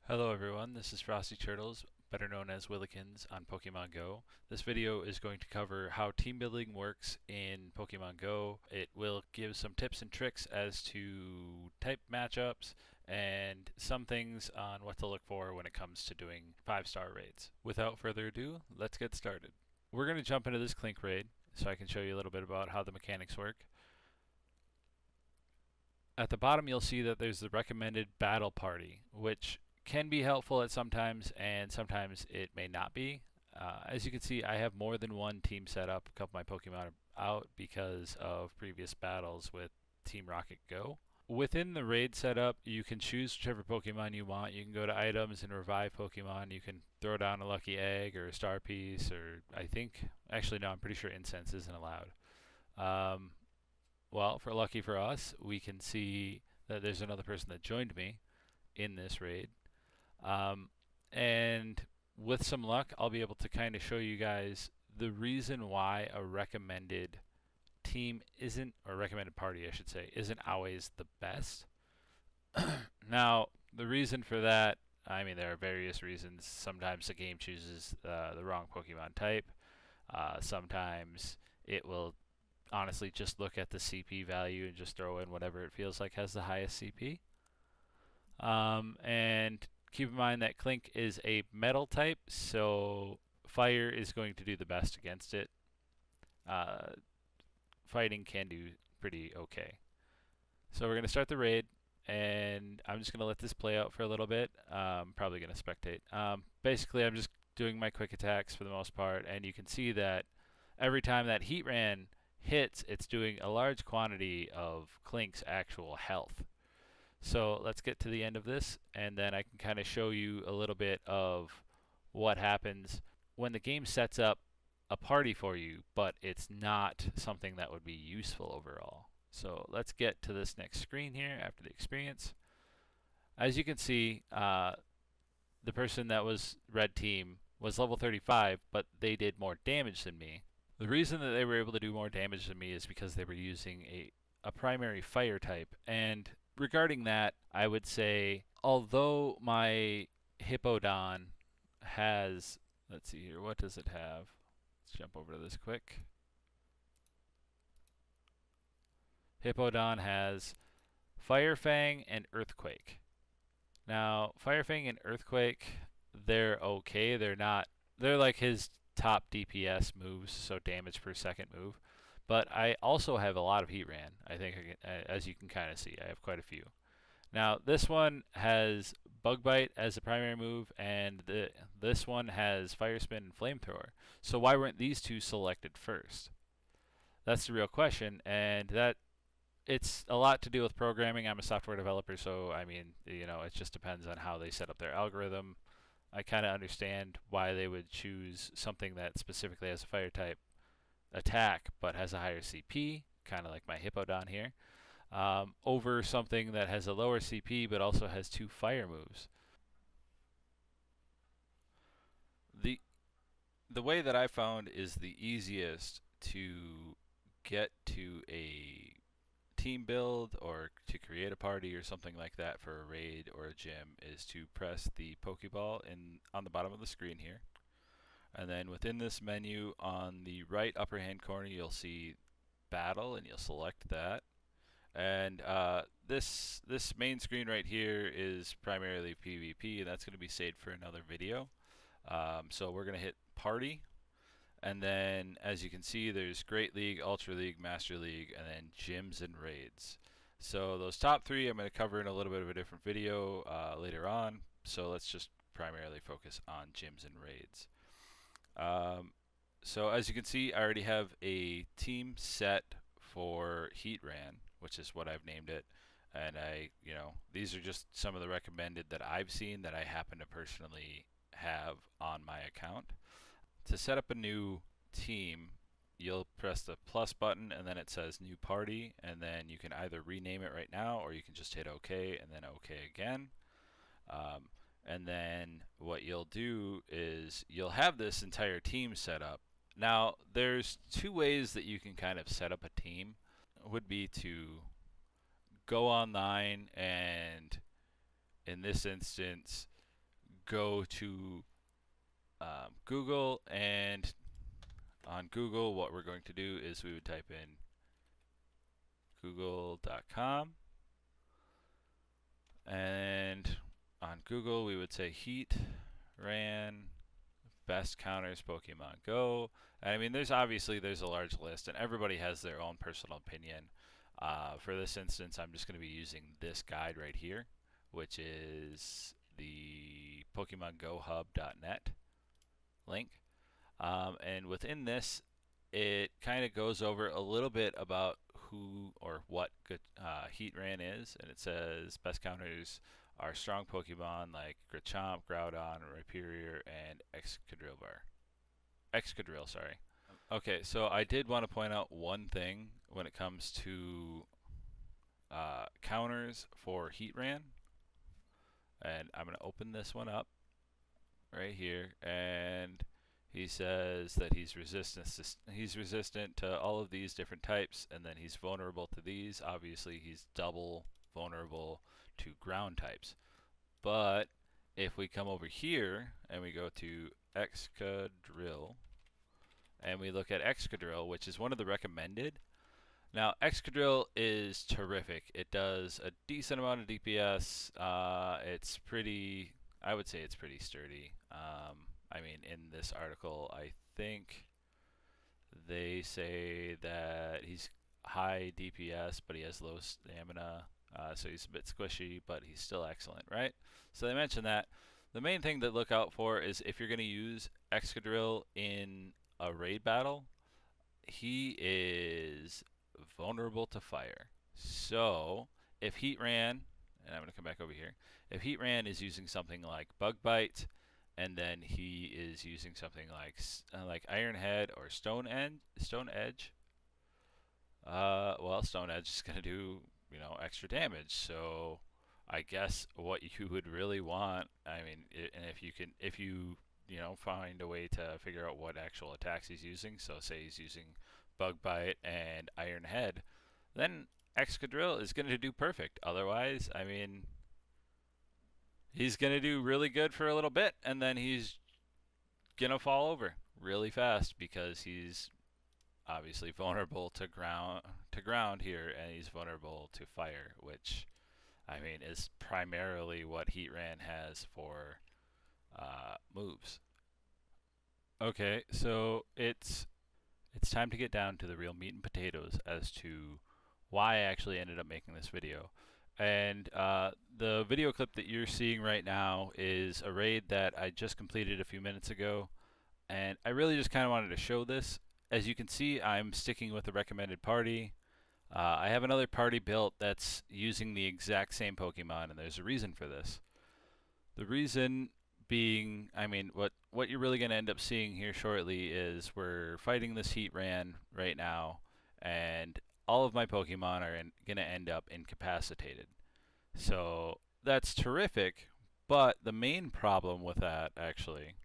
Hello everyone, this is Frosty Turtles, better known as Willikins on Pokemon Go. This video is going to cover how team building works in Pokemon Go. It will give some tips and tricks as to type matchups and some things on what to look for when it comes to doing 5-star raids. Without further ado, let's get started. We're going to jump into this Clink raid so I can show you a little bit about how the mechanics work. At the bottom you'll see that there's the recommended battle party, which can be helpful at sometimes, and sometimes it may not be. As you can see, I have more than one team set up. A couple of my Pokemon are out because of previous battles with Team Rocket Go. Within the raid setup, you can choose whichever Pokemon you want. You can go to items and revive Pokemon. You can throw down a lucky egg or a star piece, or actually no, I'm pretty sure incense isn't allowed. Well, for lucky for us, we can see that there's another person that joined me in this raid. And with some luck, I'll be able to kind of show you guys the reason why a recommended team isn't, or recommended party, I should say, isn't always the best. Now, the reason for that, I mean, there are various reasons. Sometimes the game chooses the wrong Pokemon type. Sometimes it will honestly just look at the CP value and just throw in whatever it feels like has the highest CP. And keep in mind that Clink is a metal type, so fire is going to do the best against it. Fighting can do pretty okay. So we're going to start the raid, and I'm just going to let this play out for a little bit. Probably going to spectate. Basically, I'm just doing my quick attacks for the most part, and you can see that every time that Heatran hits, it's doing a large quantity of Clink's actual health. So let's get to the end of this, and then I can kind of show you a little bit of what happens when the game sets up a party for you, but it's not something that would be useful overall. So let's get to this next screen here after the experience. As you can see, the person that was red team was level 35, but they did more damage than me. The reason that they were able to do more damage than me is because they were using a primary fire type, and regarding that, I would say, although my Hippowdon has, let's see here, what does it have? Let's jump over to this quick. Hippowdon has Fire Fang and Earthquake. Now, Fire Fang and Earthquake, they're okay. They're like his top DPS moves, so damage per second move. But I also have a lot of Heatran. I think, as you can kind of see, I have quite a few. Now, this one has Bug Bite as the primary move, and this one has Fire Spin and Flamethrower. So why weren't these two selected first? That's the real question, and it's a lot to do with programming. I'm a software developer, so I mean, it just depends on how they set up their algorithm. I kind of understand why they would choose something that specifically has a fire type attack but has a higher CP, kind of like my Hippowdon here, over something that has a lower CP but also has 2 fire moves. The way that I found is the easiest to get to a team build or to create a party or something like that for a raid or a gym is to press the Pokeball on the bottom of the screen here. And then within this menu on the right upper hand corner, you'll see battle, and you'll select that. And this main screen right here is primarily PvP, and that's going to be saved for another video. So we're going to hit party, and then as you can see, there's Great League, Ultra League, Master League, and then gyms and raids. So those top 3 I'm going to cover in a little bit of a different video later on. So let's just primarily focus on gyms and raids. So as you can see, I already have a team set for Heatran, which is what I've named it. And these are just some of the recommended that I've seen that I happen to personally have on my account. To set up a new team, you'll press the plus button, and then it says new party, and then you can either rename it right now, or you can just hit OK and then OK again. And then what you'll do is you'll have this entire team set up. Now, there's 2 ways that you can kind of set up a team. It would be to go online and, in this instance, go to Google, and on Google, what we're going to do is we would type in google.com, and on Google we would say heat ran best counters Pokemon Go. And I mean, there's a large list, and everybody has their own personal opinion. For this instance, I'm just going to be using this guide right here, which is the PokemonGoHub.net link. And within this, it kind of goes over a little bit about who or what good Heatran is, and it says best counters are strong Pokemon like Garchomp, Groudon, Rhyperior, and Excadrill, sorry. Okay, so I did want to point out one thing when it comes to counters for Heatran, and I'm going to open this one up right here, and he says that he's resistant to all of these different types, and then he's vulnerable to these. Obviously, he's double vulnerable to ground types. But if we come over here and we go to Excadrill, and we look at Excadrill, which is one of the recommended. Now, Excadrill is terrific. It does a decent amount of DPS. It's pretty, I would say it's pretty sturdy. I mean, in this article, I think they say that he's high DPS, but he has low stamina. So he's a bit squishy, but he's still excellent, right? So they mentioned that. The main thing to look out for is if you're going to use Excadrill in a raid battle, he is vulnerable to fire. So if Heatran, and I'm going to come back over here, if Heatran is using something like Bug Bite, and then he is using something like Iron Head or Stone Edge, well, Stone Edge is going to do, you know, extra damage. So I guess what you would really want, I mean, and if you know, find a way to figure out what actual attacks he's using. So say he's using Bug Bite and Iron Head, then Excadrill is going to do perfect. Otherwise, I mean, he's going to do really good for a little bit, and then he's going to fall over really fast because he's obviously vulnerable to ground here, and he's vulnerable to fire, which I mean is primarily what Heatran has for moves. Okay, so it's time to get down to the real meat and potatoes as to why I actually ended up making this video. And the video clip that you're seeing right now is a raid that I just completed a few minutes ago, and I really just kind of wanted to show this. As you can see, I'm sticking with the recommended party. I have another party built that's using the exact same Pokemon, and there's a reason for this. The reason being, I mean, what you're really going to end up seeing here shortly is we're fighting this Heatran right now, and all of my Pokemon are going to end up incapacitated. So that's terrific, but the main problem with that actually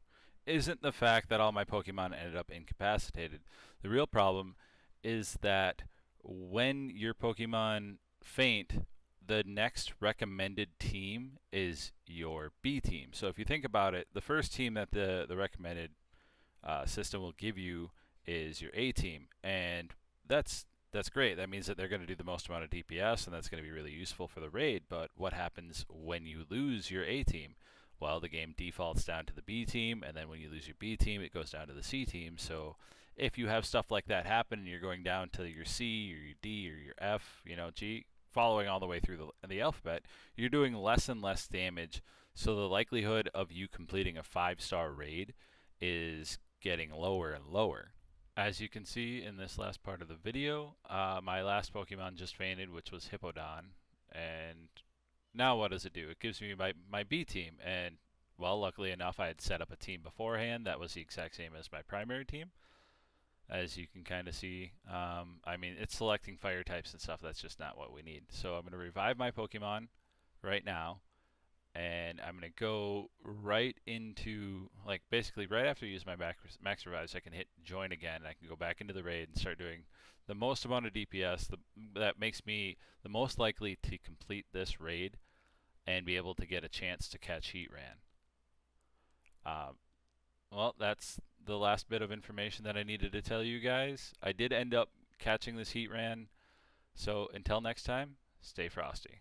isn't the fact that all my Pokemon ended up incapacitated. The real problem is that when your Pokemon faint, the next recommended team is your B team. So if you think about it, the first team that the recommended system will give you is your A team, and that's great. That means that they're going to do the most amount of DPS, and that's going to be really useful for the raid. But what happens when you lose your A team? Well, the game defaults down to the B team, and then when you lose your B team, it goes down to the C team. So if you have stuff like that happen, and you're going down to your C or your D or your F, you know, G, following all the way through the alphabet, you're doing less and less damage. So the likelihood of you completing a 5-star raid is getting lower and lower. As you can see in this last part of the video, my last Pokemon just fainted, which was Hippowdon. And now what does it do? It gives me my B team. And, well, luckily enough, I had set up a team beforehand that was the exact same as my primary team. As you can kind of see, I mean, it's selecting fire types and stuff. That's just not what we need. So I'm going to revive my Pokemon right now. And I'm going to go right into, like, basically right after I use my max revives, I can hit join again. I can go back into the raid and start doing the most amount of DPS. That makes me the most likely to complete this raid and be able to get a chance to catch Heatran. Um, well, that's the last bit of information that I needed to tell you guys. I did end up catching this heat ran, so until next time, stay frosty.